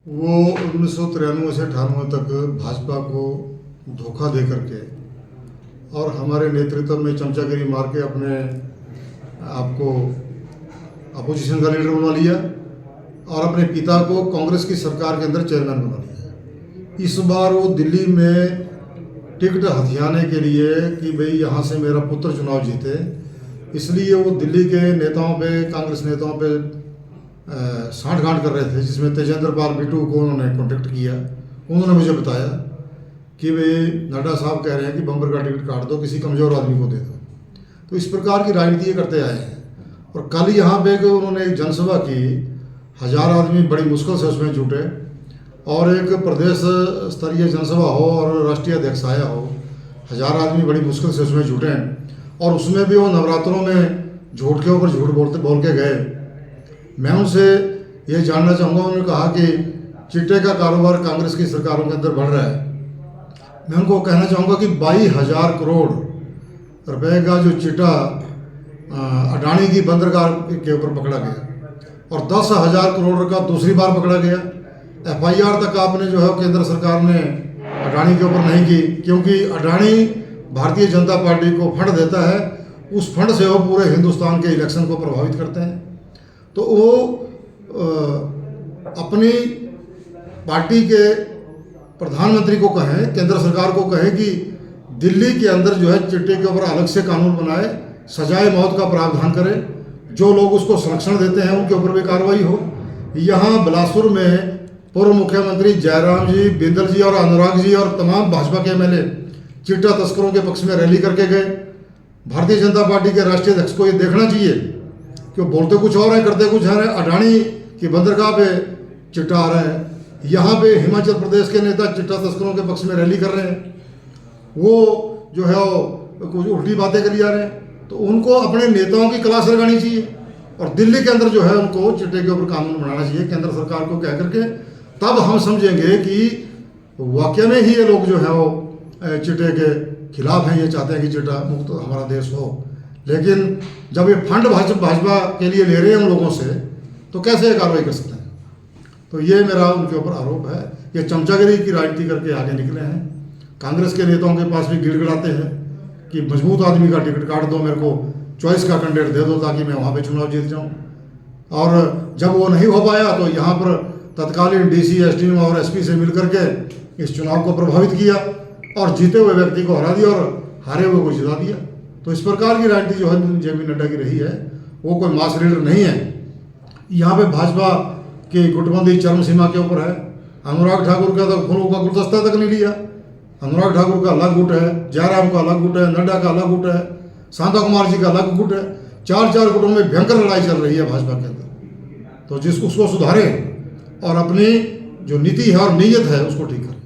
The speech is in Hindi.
वो 1993 से 98 तक भाजपा को धोखा दे करके और हमारे नेतृत्व में चमचागिरी मार के अपने आपको अपोजिशन का लीडर बना लिया और अपने पिता को कांग्रेस की सरकार के अंदर चेयरमैन बना लिया। इस बार वो दिल्ली में टिकट हथियाने के लिए कि भाई यहाँ से मेरा पुत्र चुनाव जीते, इसलिए वो दिल्ली के नेताओं पे, कांग्रेस नेताओं पे साँठ-गांठ कर रहे थे, जिसमें तेजेंद्र पाल बिट्टू को उन्होंने कॉन्टेक्ट किया। उन्होंने मुझे बताया कि भाई नड्डा साहब कह रहे हैं कि बम्पर का टिकट काट दो, किसी कमज़ोर आदमी को दे दो। तो इस प्रकार की राजनीति करते आए हैं। और कल यहाँ पे उन्होंने एक जनसभा की, 1000 आदमी बड़ी मुश्किल से उसमें जुटे, और एक प्रदेश स्तरीय जनसभा हो और राष्ट्रीय अध्यक्ष आया हो, 1000 आदमी बड़ी मुश्किल से उसमें जुटे, और उसमें भी वो नवरात्रों में झूठ के ऊपर झूठ बोल के गए। मैं उनसे ये जानना चाहूँगा, उन्होंने कहा कि चिट्टे का कारोबार कांग्रेस की सरकारों के अंदर बढ़ रहा है। मैं उनको कहना चाहूँगा कि 22,000 करोड़ रुपए का जो चिट्टा अडानी की बंदरगाह के ऊपर पकड़ा गया और 10,000 करोड़ का दूसरी बार पकड़ा गया। FIR तक आपने जो है केंद्र सरकार ने अडानी के ऊपर नहीं की, क्योंकि अडानी भारतीय जनता पार्टी को फंड देता है, उस फंड से वो पूरे हिंदुस्तान के इलेक्शन को प्रभावित करते हैं। तो वो अपनी पार्टी के प्रधानमंत्री को कहें, केंद्र सरकार को कहें कि दिल्ली के अंदर जो है चिट्टे के ऊपर अलग से कानून बनाए, सजाए मौत का प्रावधान करे, जो लोग उसको संरक्षण देते हैं उनके ऊपर भी कार्रवाई हो। यहाँ बिलासपुर में पूर्व मुख्यमंत्री जयराम जी, बिंदल जी और अनुराग जी और तमाम भाजपा के MLA चिट्टा तस्करों के पक्ष में रैली करके गए। भारतीय जनता पार्टी के राष्ट्रीय अध्यक्ष को ये देखना चाहिए कि वो बोलते कुछ और है, करते कुछ है। अडानी की बंदरगाह पे चिट्टा आ रहा है, यहाँ पे हिमाचल प्रदेश के नेता चिट्टा तस्करों के पक्ष में रैली कर रहे हैं, वो जो है वो कुछ उल्टी बातें करी जा रहे हैं। तो उनको अपने नेताओं की क्लास लगानी चाहिए और दिल्ली के अंदर जो है उनको चिट्टे के ऊपर कानून बनाना चाहिए केंद्र सरकार को कह करके। तब हम समझेंगे कि वाकई में ही ये लोग जो है वो चिट्टे के खिलाफ हैं, ये चाहते हैं कि चिट्टा मुक्त हमारा देश हो। लेकिन जब ये फंड भाजपा के लिए ले रहे हैं उन लोगों से, तो कैसे कार्रवाई कर सकते हैं? तो ये मेरा उनके ऊपर आरोप है। ये चमचागिरी की राजनीति करके आगे निकले हैं। कांग्रेस के नेताओं के पास भी गिड़गिड़ाते हैं कि मजबूत आदमी का टिकट काट दो, मेरे को चॉइस का कैंडिडेट दे दो ताकि मैं वहाँ पे चुनाव जीत जाऊँ। और जब वो नहीं हो पाया तो यहाँ पर तत्कालीन DC, SDM और SP से मिल करके इस चुनाव को प्रभावित किया और जीते हुए व्यक्ति को हरा दिया और हारे हुए को जिता दिया। तो इस प्रकार की राजनीति जो है JP नड्डा की रही है, वो कोई मास लीडर नहीं है। यहाँ पे भाजपा की गुटबंदी चरम सीमा के ऊपर है। अनुराग ठाकुर का तो फूलों का गुलदस्ता तक नहीं लिया। अनुराग ठाकुर का अलग गुट है, जयराम का अलग गुट है, नड्डा का अलग गुट है, शांता कुमार जी का अलग गुट है। 4 गुटों में भयंकर लड़ाई चल रही है भाजपा के अंदर। तो उसको सुधारें और अपनी जो नीति है और नीयत है उसको ठीक करें।